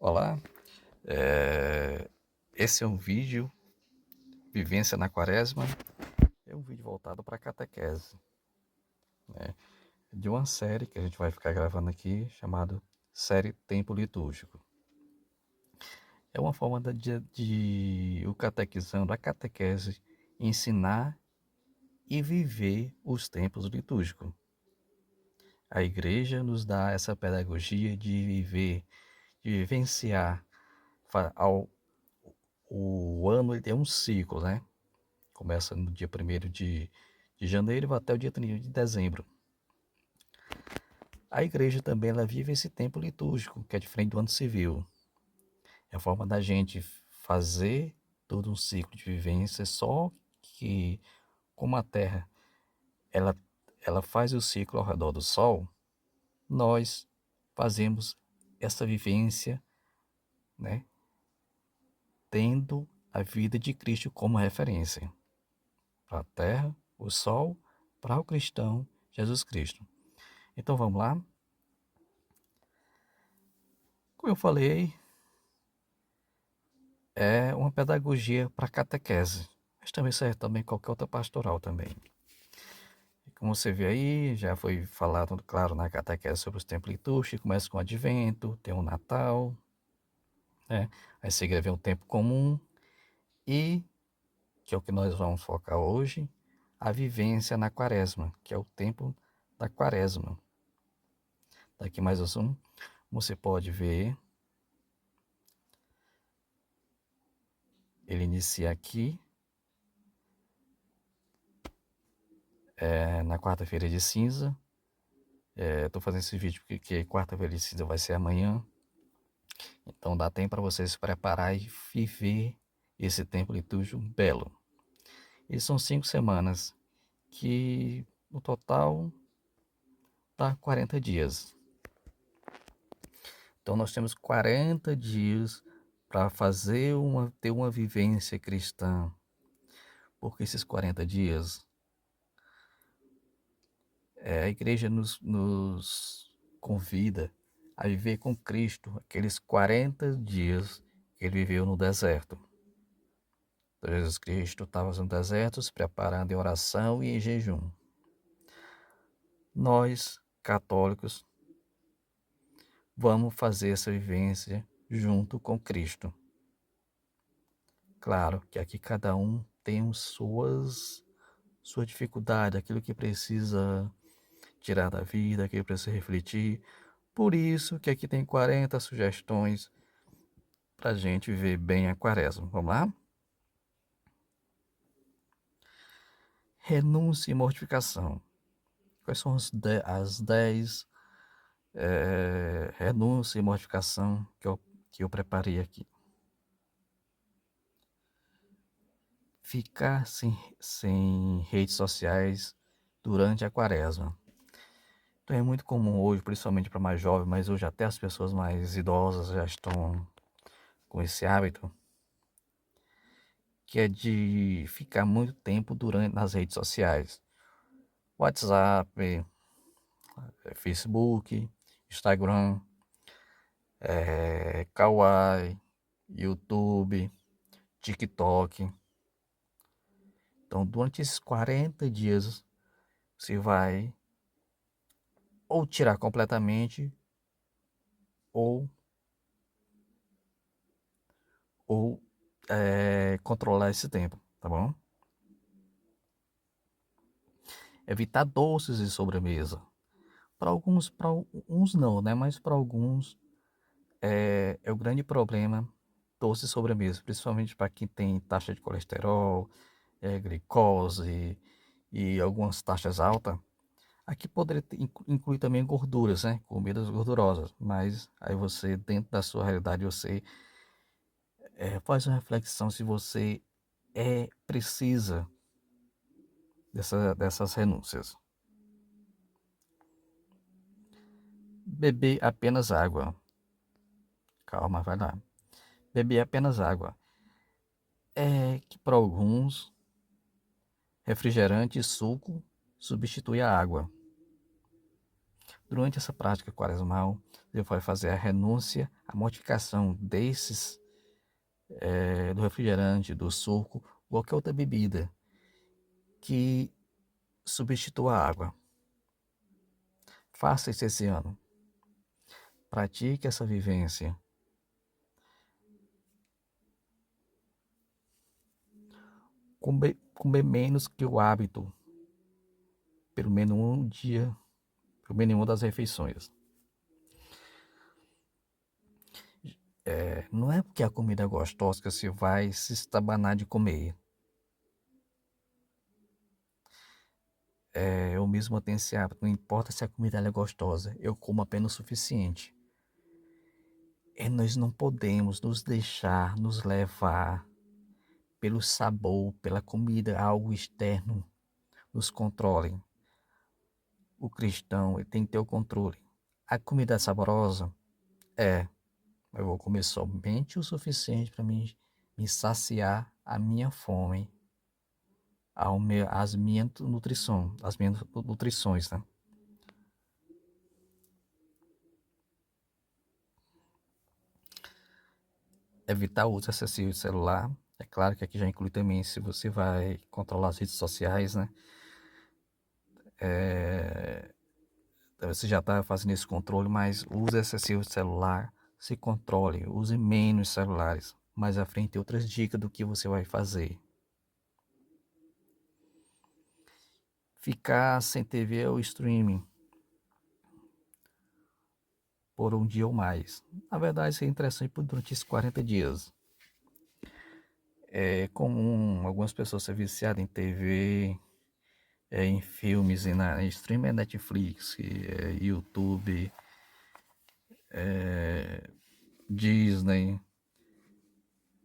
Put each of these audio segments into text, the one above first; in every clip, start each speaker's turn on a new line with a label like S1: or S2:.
S1: Olá, esse é um vídeo, Vivência na Quaresma, é um vídeo voltado para a catequese, né? De uma série que a gente vai ficar gravando aqui, chamada Série Tempo Litúrgico. É uma forma de o catequizando, a catequese, ensinar e viver os tempos litúrgicos. A igreja nos dá essa pedagogia de viver, de vivenciar. O ano ele tem um ciclo, né? Começa no dia 1º de janeiro e vai até o dia 31 de dezembro. A igreja também ela vive esse tempo litúrgico, que é diferente do ano civil. É a forma da gente fazer todo um ciclo de vivência, só que como a Terra ela, ela faz o ciclo ao redor do Sol, nós fazemos essa vivência, né, tendo a vida de Cristo como referência. Para a Terra, o Sol, para o cristão, Jesus Cristo. Então vamos lá. Como eu falei, é uma pedagogia para catequese, mas também serve também qualquer outra pastoral também. E como você vê aí, já foi falado, claro, na catequese sobre os tempos litúrgicos, começa com o Advento, tem o Natal, né? Aí seguida vem o tempo comum e, que é o que nós vamos focar hoje, a vivência na Quaresma, que é o tempo da Quaresma. Daqui mais um zoom, você pode ver, ele inicia aqui, na quarta-feira de cinza. Estou fazendo esse vídeo porque quarta-feira de cinza vai ser amanhã. Então dá tempo para você se preparar e viver esse tempo litúrgico belo. E são 5 semanas, que no total dá 40 dias. Então nós temos 40 dias para ter uma vivência cristã. Porque esses 40 dias, a igreja nos convida a viver com Cristo aqueles 40 dias que ele viveu no deserto. Então, Jesus Cristo estava no deserto se preparando em oração e em jejum. Nós, católicos, vamos fazer essa vivência junto com Cristo. Claro que aqui cada um tem sua dificuldade, aquilo que precisa tirar da vida, aquilo que precisa refletir. Por isso que aqui tem 40 sugestões para a gente viver bem a Quaresma. Vamos lá? Renúncia e mortificação. Quais são as 10 renúncia e mortificação que eu preparei aqui? Ficar sem redes sociais durante a Quaresma. Então é muito comum hoje, principalmente para mais jovens, mas hoje até as pessoas mais idosas já estão com esse hábito, que é de ficar muito tempo nas redes sociais. WhatsApp, Facebook, Instagram, Kawaii, YouTube, TikTok. Então, durante esses 40 dias, você vai ou tirar completamente ou, ou controlar esse tempo, tá bom? Evitar doces e sobremesa. Para uns não, né? Mas para alguns é o grande problema doce e sobremesa, principalmente para quem tem taxa de colesterol, glicose e algumas taxas altas. Aqui poderia incluir também gorduras, né? Comidas gordurosas, mas aí você, dentro da sua realidade, você faz uma reflexão se você precisa dessas renúncias. Beber apenas água. Calma, vai lá. Beber apenas água. É que para alguns, refrigerante e suco substitui a água. Durante essa prática quaresmal, você vai fazer a renúncia a modificação do refrigerante, do suco, qualquer outra bebida que substitua a água. Faça isso esse ano. Pratique essa vivência. Comer menos que o hábito, pelo menos um dia, pelo menos uma das refeições. Não é porque a comida é gostosa que você vai se estabanar de comer. Eu mesmo tenho esse hábito, não importa se a comida é gostosa, eu como apenas o suficiente. Nós não podemos nos deixar nos levar pelo sabor, pela comida, algo externo nos controle. O cristão ele tem que ter o controle. A comida é saborosa? Eu vou comer somente o suficiente para me saciar a minha fome, as minhas nutrições, né? Evitar o uso excessivo de celular. É claro que aqui já inclui também se você vai controlar as redes sociais, né? Você já está fazendo esse controle, mas o uso excessivo de celular, se controle, use menos celulares. Mais à frente tem outras dicas do que você vai fazer. Ficar sem TV ou streaming por um dia ou mais. Na verdade, isso é interessante durante esses 40 dias. É comum algumas pessoas ser viciadas em TV, em filmes, em streaming, Netflix, YouTube, Disney,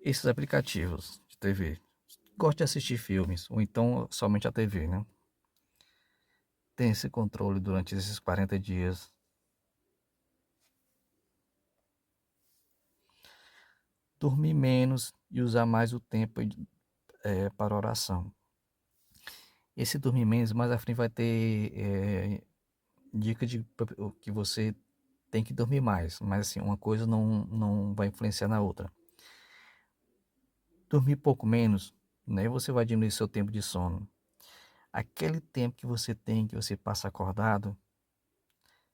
S1: esses aplicativos de TV. Gosto de assistir filmes, ou então somente a TV, né? Tem esse controle durante esses 40 dias. Dormir menos e usar mais o tempo para oração. Esse dormir menos, mais à frente vai ter dica de que você tem que dormir mais, mas assim, uma coisa não vai influenciar na outra. Dormir pouco menos, né? Você vai diminuir seu tempo de sono. Aquele tempo que você tem, que você passa acordado,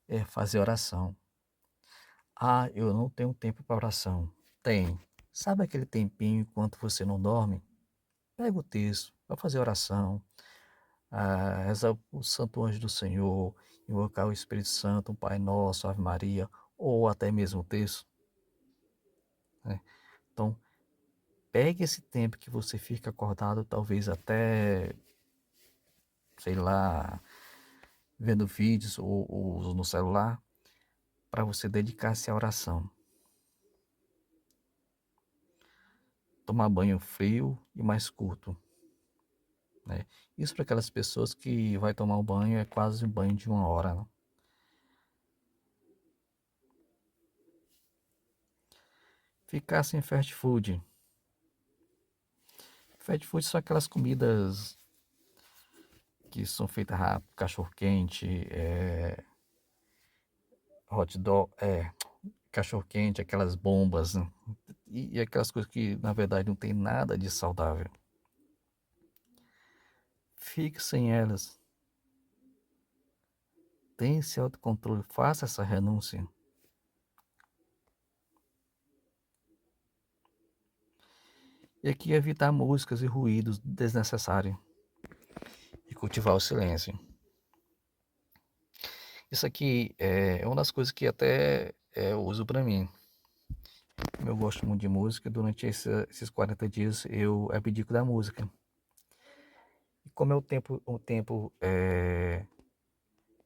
S1: é fazer oração. Ah, eu não tenho tempo para oração. Tem. Sabe aquele tempinho enquanto você não dorme? Pega o texto, vai fazer oração, rezar o Santo Anjo do Senhor, invocar o Espírito Santo, o Pai Nosso, Ave Maria, ou até mesmo o texto, né? Então, pegue esse tempo que você fica acordado, talvez até, sei lá, vendo vídeos ou no celular, para você dedicar-se à oração. Tomar banho frio e mais curto, né? Isso para aquelas pessoas que vai tomar um banho, é quase um banho de 1 hora, né? Ficar sem fast food. Fast food são aquelas comidas que são feitas rápido, cachorro-quente, hot dog, cachorro-quente, aquelas bombas, né? E aquelas coisas que na verdade não tem nada de saudável. Fique sem elas. Tenha esse autocontrole, faça essa renúncia. E aqui evitar músicas e ruídos desnecessários e cultivar o silêncio. Isso aqui é uma das coisas que até eu uso para mim. Eu gosto muito de música, durante esses 40 dias eu abdico da música. E como é o tempo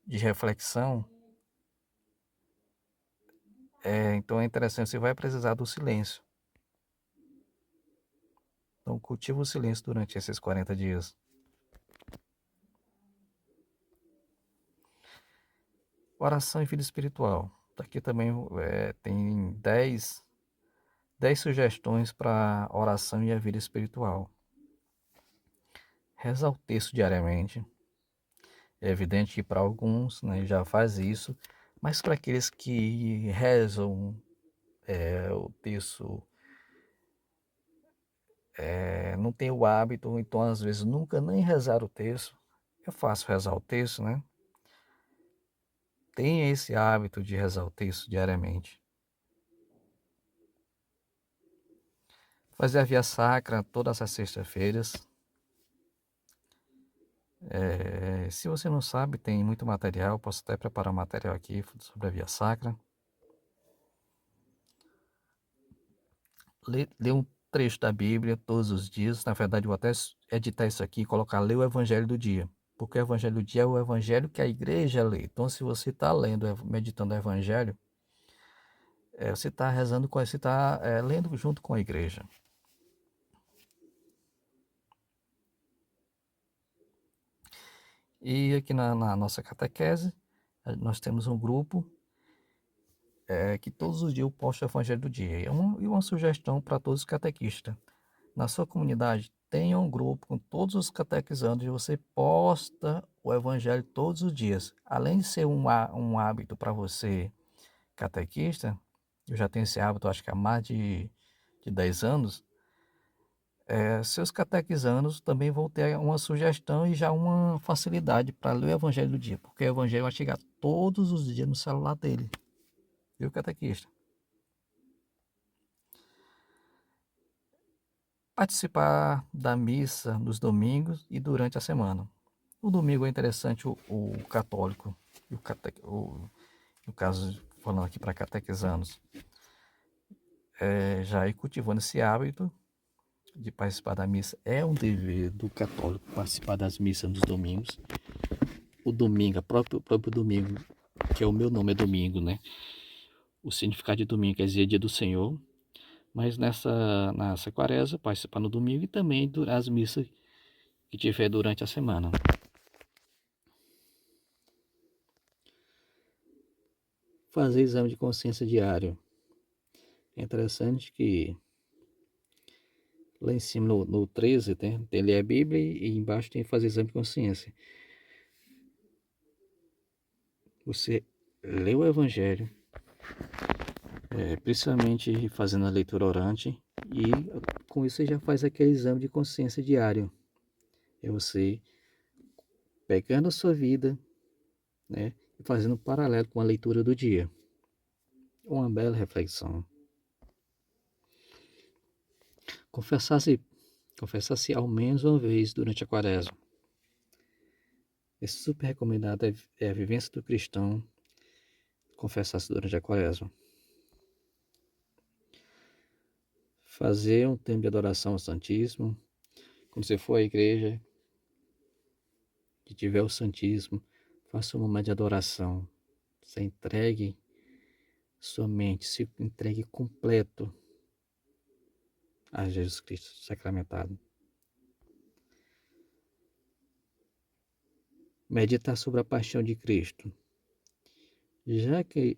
S1: de reflexão, então é interessante, você vai precisar do silêncio. Então cultiva o silêncio durante esses 40 dias. Oração e vida espiritual. Aqui também tem 10 sugestões para oração e a vida espiritual. Reza o texto diariamente. É evidente que para alguns, né, já faz isso, mas para aqueles que rezam o terço, não tem o hábito, então às vezes nunca nem rezar o terço. É fácil rezar o terço, né? Tenha esse hábito de rezar o terço diariamente. Fazer a via sacra todas as sextas-feiras. Se você não sabe, tem muito material. Posso até preparar um material aqui sobre a via sacra. Ler um trecho da Bíblia todos os dias. Na verdade, eu vou até editar isso aqui e colocar ler o Evangelho do dia. Porque o Evangelho do dia é o Evangelho que a igreja lê. Então, se você está lendo, meditando o Evangelho, você está rezando, você está lendo junto com a igreja. E aqui na nossa catequese, nós temos um grupo que todos os dias eu posto o Evangelho do dia. E uma sugestão para todos os catequistas. Na sua comunidade, tenha um grupo com todos os catequizandos e você posta o Evangelho todos os dias. Além de ser um hábito para você, catequista, eu já tenho esse hábito acho que há mais de 10 anos, seus catequizandos também vão ter uma sugestão e já uma facilidade para ler o Evangelho do dia, porque o Evangelho vai chegar todos os dias no celular dele, viu, catequista? Participar da missa nos domingos e durante a semana. No domingo é interessante o católico, e no caso, falando aqui para catequizanos, já ir cultivando esse hábito de participar da missa. É um dever do católico participar das missas nos domingos. O domingo, o próprio domingo, que é o meu nome é domingo, né? O significado de domingo quer dizer dia do Senhor, mas nessa quaresma, participar no domingo e também as missas que tiver durante a semana. Fazer exame de consciência diário. É interessante que lá em cima no 13 tem ler a Bíblia e embaixo tem fazer exame de consciência. Você lê o Evangelho, principalmente fazendo a leitura orante, e com isso você já faz aquele exame de consciência diário. É você pegando a sua vida, né, e fazendo um paralelo com a leitura do dia. Uma bela reflexão. Confessar-se ao menos uma vez durante a quaresma. É super recomendado, é a vivência do cristão confessar-se durante a quaresma. Fazer um tempo de adoração ao Santíssimo. Quando você for à igreja, que tiver o Santíssimo, faça um momento de adoração. Você entregue sua mente, se entregue completo a Jesus Cristo sacramentado. Meditar sobre a paixão de Cristo. Já que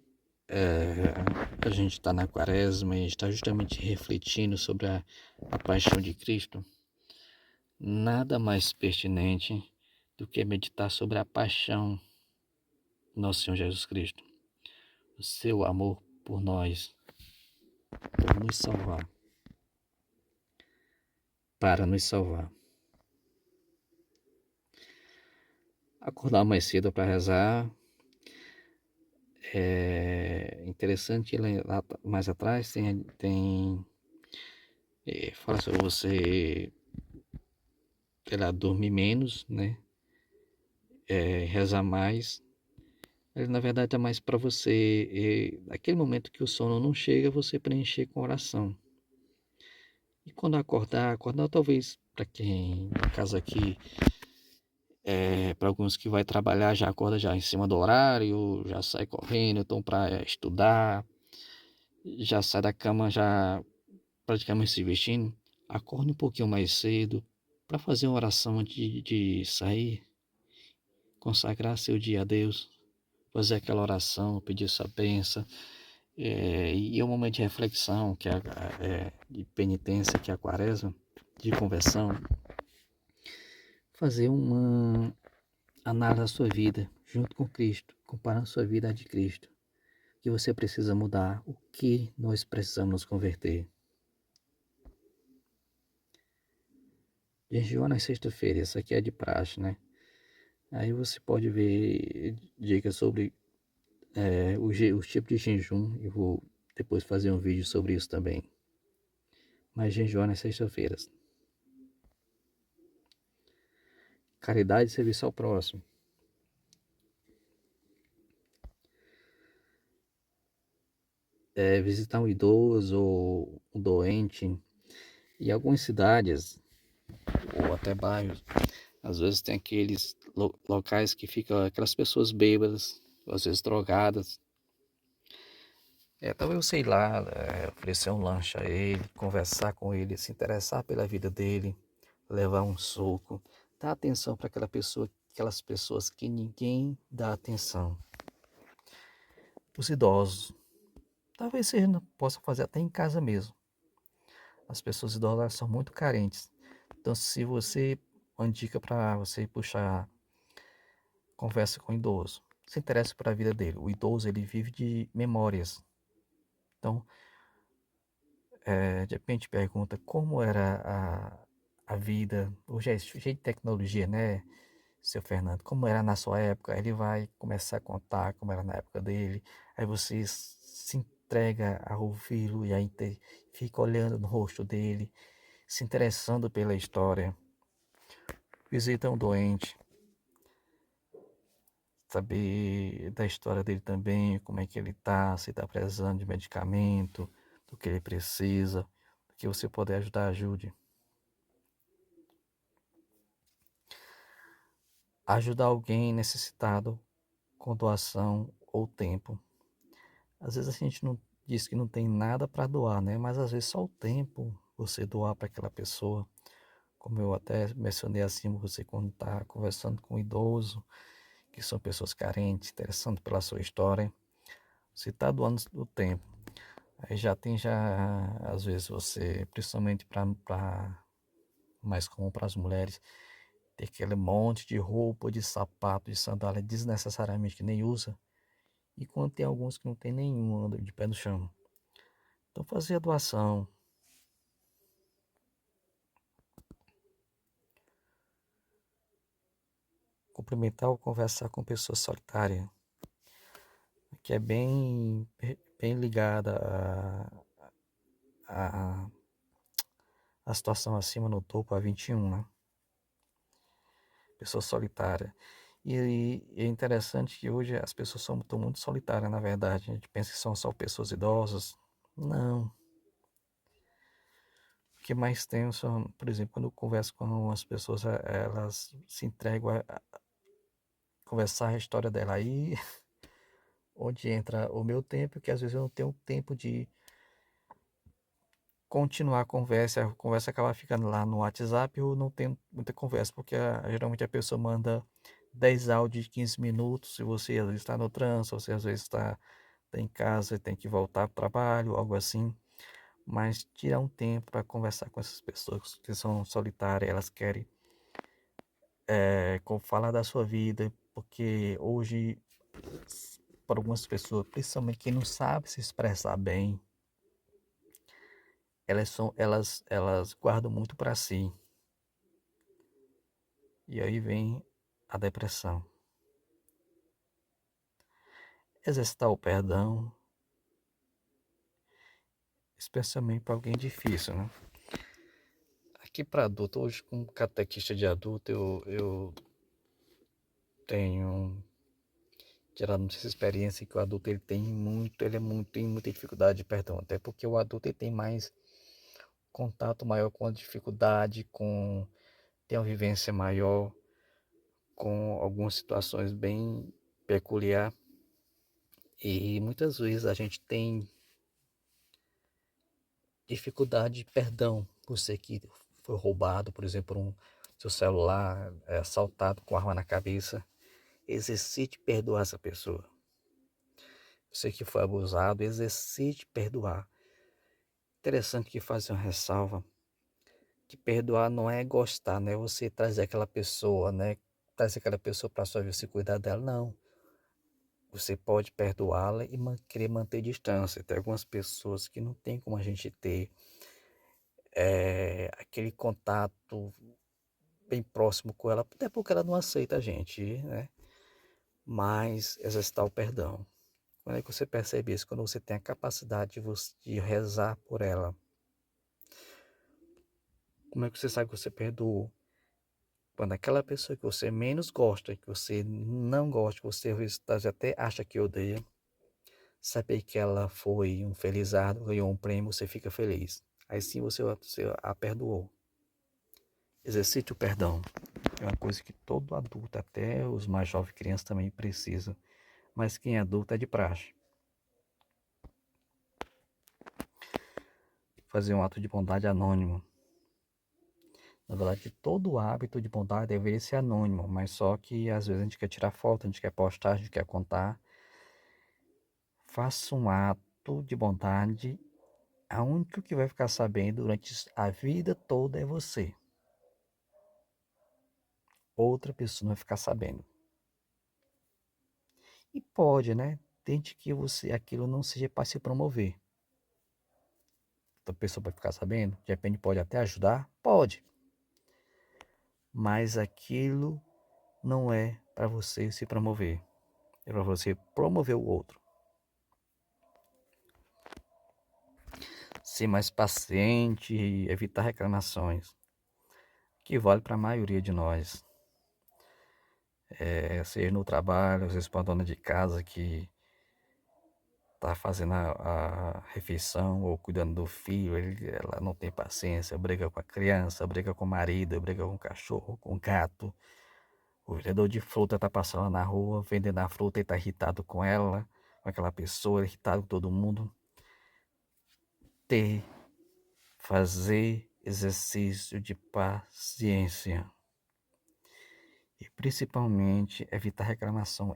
S1: a gente está na quaresma e está justamente refletindo sobre a paixão de Cristo, nada mais pertinente do que meditar sobre a paixão do nosso Senhor Jesus Cristo. O seu amor por nós, por nos salvar, para nos salvar. Acordar mais cedo para rezar. É interessante, lá mais atrás fala sobre você dormir menos, né? Rezar mais. Mas, na verdade, é mais para você, naquele momento que o sono não chega, você preencher com oração. E quando acordar talvez para quem, no caso aqui, para alguns que vai trabalhar, já acorda já em cima do horário, já sai correndo, então para estudar, já sai da cama já praticamente se vestindo, acorde um pouquinho mais cedo para fazer uma oração antes de sair, consagrar seu dia a Deus, fazer aquela oração, pedir sua bênção, e é um momento de reflexão, que de penitência, que é a quaresma, de conversão, fazer uma análise da sua vida junto com Cristo, comparando sua vida à de Cristo. que você precisa mudar, o que nós precisamos nos converter. Jejum nas sexta-feira, isso aqui é de praxe, né? Aí você pode ver dicas sobre os tipos de jejum. Eu vou depois fazer um vídeo sobre isso também. Mas jejum nas sexta-feiras. Caridade e serviço ao próximo. Visitar um idoso ou um doente. Em algumas cidades, ou até bairros, às vezes tem aqueles locais que ficam aquelas pessoas bêbadas, às vezes drogadas. Talvez eu sei lá, oferecer um lanche a ele, conversar com ele, se interessar pela vida dele, levar um suco, dar atenção para aquelas pessoas que ninguém dá atenção. Os idosos, talvez você possa fazer até em casa mesmo. As pessoas idosas são muito carentes. Então, se você, uma dica para você puxar conversa com o idoso, se interessa pela vida dele. O idoso, ele vive de memórias. Então, de repente pergunta como era a vida, hoje é cheio de tecnologia, né, seu Fernando, como era na sua época. Ele vai começar a contar como era na época dele, aí você se entrega a ouvi-lo e aí fica olhando no rosto dele, se interessando pela história. Visita um doente, saber da história dele também, como é que ele tá, se está precisando de medicamento, do que ele precisa, do que você puder ajudar, ajude. Ajudar alguém necessitado com doação ou tempo. Às vezes a gente não diz que não tem nada para doar, né? Mas às vezes só o tempo você doar para aquela pessoa. Como eu até mencionei acima, você quando está conversando com um idoso, que são pessoas carentes, interessando pela sua história, você está doando o tempo. Aí já às vezes você, principalmente para mais comum para as mulheres, ter aquele monte de roupa, de sapato, de sandália desnecessariamente que nem usa, e quando tem alguns que não tem nenhum, anda de pé no chão. Então fazer a doação, cumprimentar ou conversar com pessoa solitária, que é bem ligada a situação acima no topo, a 21, né? Pessoa solitária. E é interessante que hoje as pessoas estão muito solitárias, na verdade. A gente pensa que são só pessoas idosas. Não. O que mais tem são, por exemplo, quando eu converso com as pessoas, elas se entregam a conversar a história dela. Aí onde entra o meu tempo, que às vezes eu não tenho tempo de continuar a conversa acaba ficando lá no WhatsApp, eu não tenho muita conversa, porque geralmente a pessoa manda 10 áudios de 15 minutos, se você às vezes está no trânsito, você às vezes tá em casa e tem que voltar para o trabalho, algo assim. Mas tirar um tempo para conversar com essas pessoas que são solitárias, elas querem falar da sua vida, porque hoje, para algumas pessoas, principalmente quem não sabe se expressar bem, elas guardam muito para si. E aí vem a depressão. Exercitar o perdão, especialmente para alguém difícil, né? Aqui para adulto, hoje como catequista de adulto, eu tenho tirado muita experiência que o adulto tem muita dificuldade de perdão, até porque o adulto ele tem mais contato maior com a dificuldade, tem uma vivência maior, com algumas situações bem peculiar, e muitas vezes a gente tem dificuldade de perdão por ser que foi roubado, por exemplo, seu celular assaltado com arma na cabeça. Exercite perdoar essa pessoa. Você que foi abusado, exercite perdoar. Interessante que faz uma ressalva que perdoar não é gostar, não é você trazer aquela pessoa, né? Trazer aquela pessoa para sua vida, se cuidar dela, não. Você pode perdoá-la e querer manter distância. Tem algumas pessoas que não tem como a gente ter aquele contato bem próximo com ela, até porque ela não aceita a gente, né? Mas exercitar o perdão. Quando é que você percebe isso? Quando você tem a capacidade de rezar por ela. Como é que você sabe que você perdoou? Quando aquela pessoa que você menos gosta, que você não gosta, que você até acha que odeia, saber que ela foi um felizardo, ganhou um prêmio, você fica feliz. Aí sim você a perdoou. Exercite o perdão. É uma coisa que todo adulto, até os mais jovens crianças também precisam. Mas quem é adulto é de praxe. Fazer um ato de bondade anônimo. Na verdade, todo hábito de bondade deveria ser anônimo, mas só que às vezes a gente quer tirar foto, a gente quer postar, a gente quer contar. Faça um ato de bondade, a única que vai ficar sabendo durante a vida toda é você. Outra pessoa não vai ficar sabendo. E pode, né? Tente que aquilo não seja para se promover. Outra pessoa vai ficar sabendo, de repente pode até ajudar, pode. Mas aquilo não é para você se promover, é para você promover o outro. Ser mais paciente e evitar reclamações, que vale para a maioria de nós. Seja no trabalho, às vezes para a dona de casa que está fazendo a refeição ou cuidando do filho, ela não tem paciência, briga com a criança, briga com o marido, briga com o cachorro, com o gato. O vendedor de fruta está passando na rua, vendendo a fruta e está irritado com ela, com aquela pessoa, irritado com todo mundo. Fazer exercício de paciência. E principalmente evitar reclamação.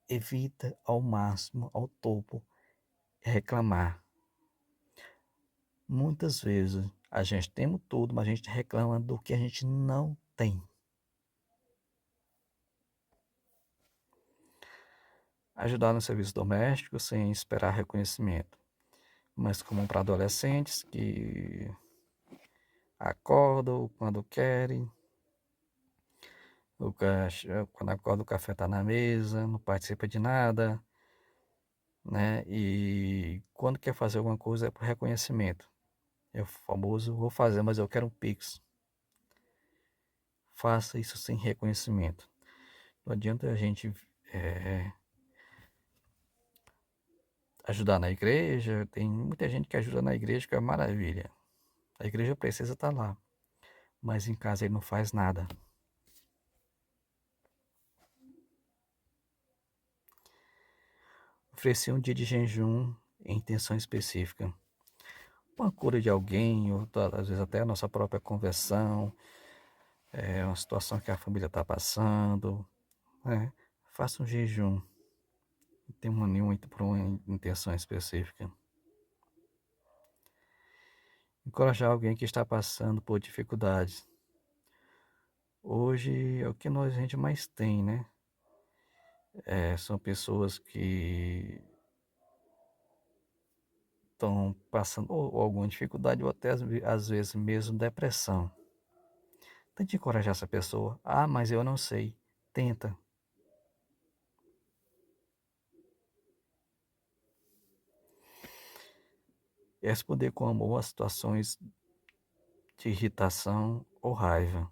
S1: Evita ao máximo, ao topo, reclamar. Muitas vezes a gente tem tudo, mas a gente reclama do que a gente não tem. Ajudar no serviço doméstico sem esperar reconhecimento. Mas como para adolescentes que acordam quando querem, quando acorda o café está na mesa, não participa de nada, né? E quando quer fazer alguma coisa é por reconhecimento. É o famoso, vou fazer, mas eu quero um Pix. Faça isso sem reconhecimento. Não adianta a gente ajudar na igreja, tem muita gente que ajuda na igreja, que é maravilha. A igreja precisa estar lá, mas em casa ele não faz nada. Oferecer um dia de jejum em intenção específica. Uma cura de alguém, ou às vezes até a nossa própria conversão, uma situação que a família está passando, né? Faça um jejum. Não tem nenhuma por uma intenção específica. Encorajar alguém que está passando por dificuldades. Hoje é o que a gente mais tem, né? São pessoas que estão passando ou alguma dificuldade ou até às vezes mesmo depressão. Tente encorajar essa pessoa. Ah, mas eu não sei. Tenta. Responder com amor a situações de irritação ou raiva.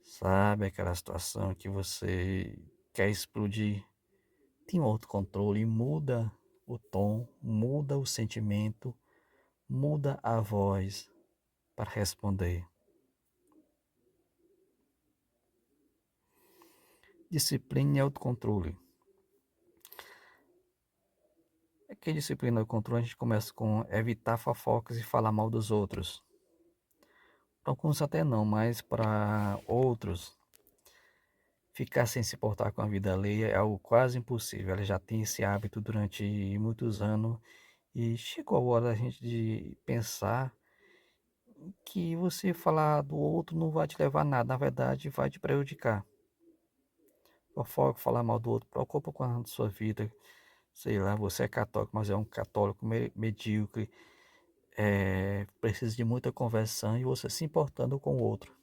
S1: Sabe aquela situação que você quer explodir? Tem um autocontrole, muda o tom, muda o sentimento, muda a voz para responder. Disciplina e autocontrole. É que disciplina e autocontrole a gente começa com evitar fofocas e falar mal dos outros. Para alguns até não, mas para outros, ficar sem se importar com a vida alheia é algo quase impossível. Ela já tem esse hábito durante muitos anos e chegou a hora da gente de pensar que você falar do outro não vai te levar a nada, na verdade vai te prejudicar. fofoca, falar mal do outro, preocupa com a sua vida. Sei lá, você é católico, mas é um católico medíocre, precisa de muita conversão e você se importando com o outro.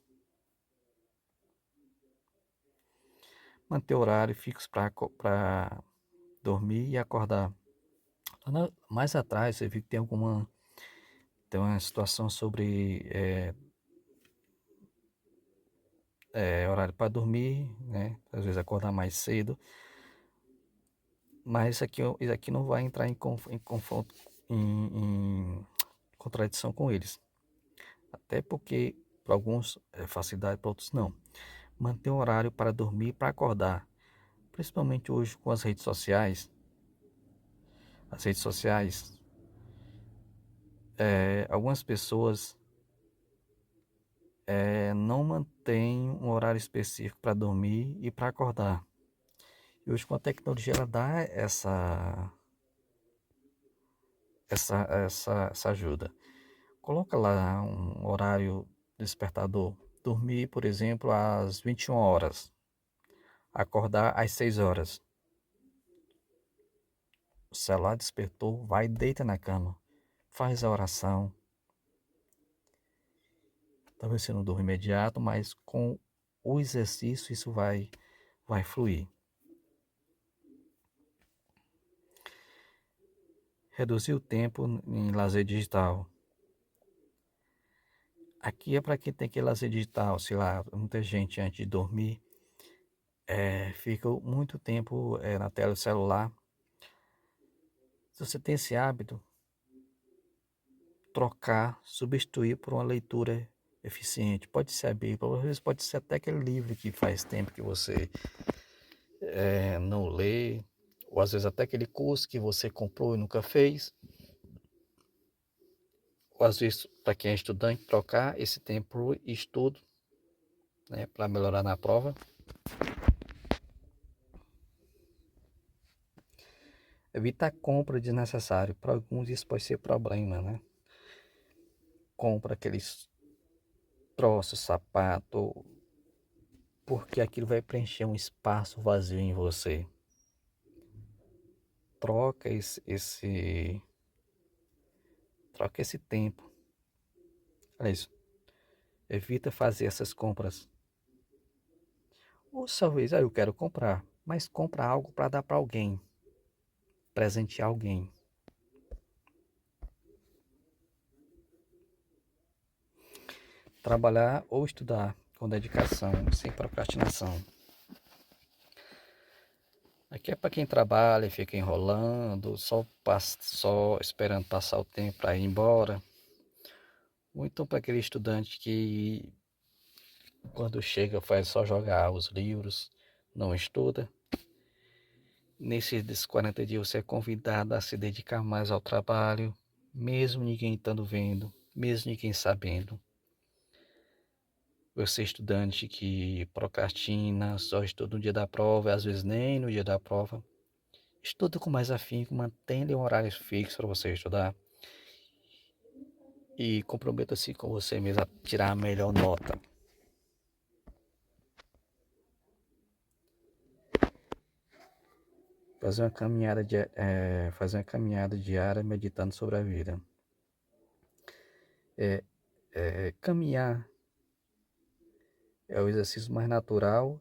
S1: Manter horário fixo para dormir e acordar. Mais atrás, você viu que tem uma situação sobre horário para dormir, né? Às vezes acordar mais cedo. Mas isso aqui não vai entrar em confronto, em contradição com eles. Até porque para alguns é facilidade, para outros não. Manter um horário para dormir e para acordar. Principalmente hoje com as redes sociais. As redes sociais, algumas pessoas não mantêm um horário específico para dormir e para acordar. E hoje com a tecnologia ela dá essa ajuda. Coloca lá um horário despertador. Dormir, por exemplo, às 21 horas. Acordar às 6 horas. O celular despertou, vai e deita na cama. Faz a oração. Talvez você não durma imediato, mas com o exercício isso vai fluir. Reduzir o tempo em lazer digital. Aqui é para quem tem aquele lazer digital, sei lá, muita gente antes de dormir fica muito tempo na tela do celular. Se você tem esse hábito, trocar, substituir por uma leitura eficiente. Pode ser a Bíblia, às vezes pode ser até aquele livro que faz tempo que você não lê, ou às vezes até aquele curso que você comprou e nunca fez. Ou às vezes, para quem é estudante, trocar esse tempo por estudo, né, para melhorar na prova. Evitar compra desnecessária. Para alguns isso pode ser problema, né? Compra aqueles troços, sapato, porque aquilo vai preencher um espaço vazio em você. Troca esse tempo. Olha isso. Evita fazer essas compras. Ou talvez, eu quero comprar, mas compra algo para dar para alguém, presentear alguém. Trabalhar ou estudar com dedicação, sem procrastinação. Aqui é para quem trabalha e fica enrolando, só esperando passar o tempo para ir embora. Ou então para aquele estudante que quando chega faz só jogar os livros, não estuda. Nesses 40 dias você é convidado a se dedicar mais ao trabalho, mesmo ninguém estando vendo, mesmo ninguém sabendo. Você estudante que procrastina, só estuda no dia da prova, às vezes nem no dia da prova. Estuda com mais afinco, mantenha um horário fixo para você estudar. E comprometa-se com você mesmo a tirar a melhor nota. Fazer uma caminhada diária meditando sobre a vida. Caminhar é o exercício mais natural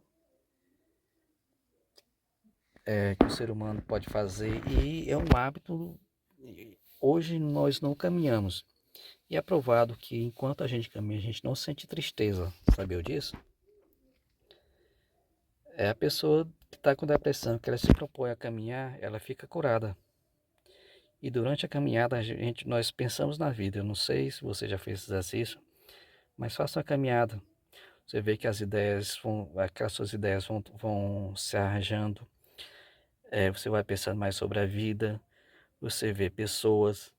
S1: que o ser humano pode fazer e é um hábito. Hoje nós não caminhamos. E é provado que enquanto a gente caminha, a gente não sente tristeza. Sabia disso? É a pessoa que está com depressão, que ela se propõe a caminhar, ela fica curada. E durante a caminhada, nós pensamos na vida. Eu não sei se você já fez esse exercício, mas faça uma caminhada. Você vê que aquelas suas ideias vão se arranjando. Você vai pensando mais sobre a vida. Você vê pessoas.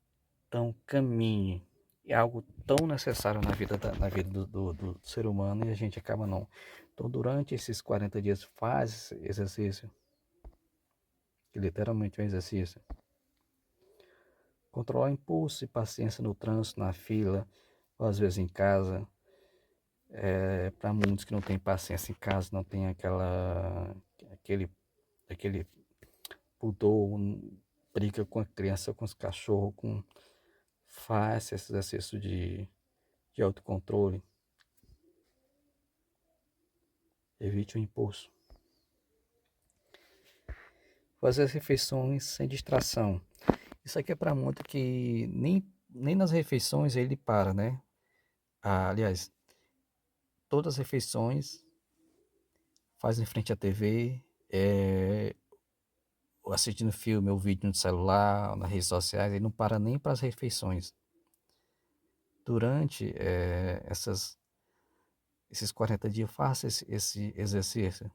S1: Então, caminhe. É algo tão necessário na vida do ser humano e a gente acaba não. Então, durante esses 40 dias, faz exercício. Que literalmente é um exercício. Controlar impulso e paciência no trânsito, na fila, ou às vezes em casa. Para muitos que não têm paciência em casa, não tem aquele pudor, briga com a criança, com os cachorros, faz esse exercício de autocontrole, evite o impulso. Fazer as refeições sem distração. Isso aqui é para muito que nem nas refeições ele para, né? Aliás, todas as refeições faz em frente à TV, assistindo filme ou vídeo no celular, nas redes sociais, ele não para nem para as refeições. Durante esses 40 dias, faça esse exercício.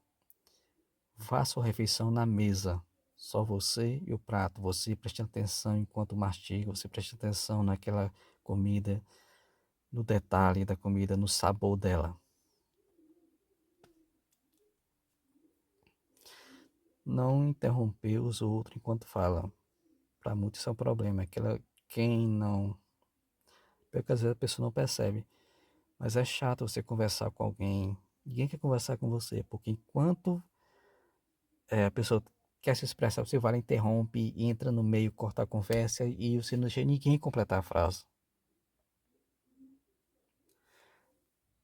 S1: Faça a refeição na mesa, só você e o prato, você preste atenção enquanto mastiga, você preste atenção naquela comida, no detalhe da comida, no sabor dela. Não interromper os outros enquanto fala. Para muitos isso é um problema. Quem não. Porque às vezes a pessoa não percebe. Mas é chato você conversar com alguém. Ninguém quer conversar com você. Porque enquanto a pessoa quer se expressar, você vai lá, interrompe, entra no meio, corta a conversa e você não deixa ninguém completar a frase.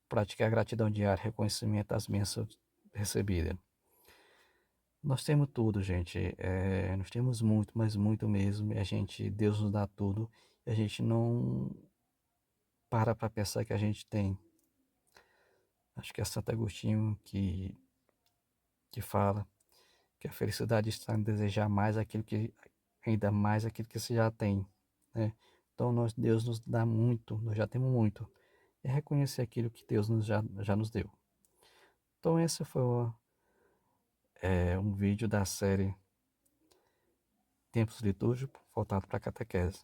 S1: Praticar gratidão diária, reconhecimento das bênçãos recebidas. Nós temos tudo, gente. Nós temos muito, mas muito mesmo. E Deus nos dá tudo. E a gente não para pensar que a gente tem. Acho que é Santo Agostinho que fala que a felicidade está em desejar mais ainda mais aquilo que você já tem, né? Então Deus nos dá muito, nós já temos muito. É reconhecer aquilo que Deus já nos deu. Então esse foi um vídeo da série Tempos Litúrgicos, voltado para a catequese.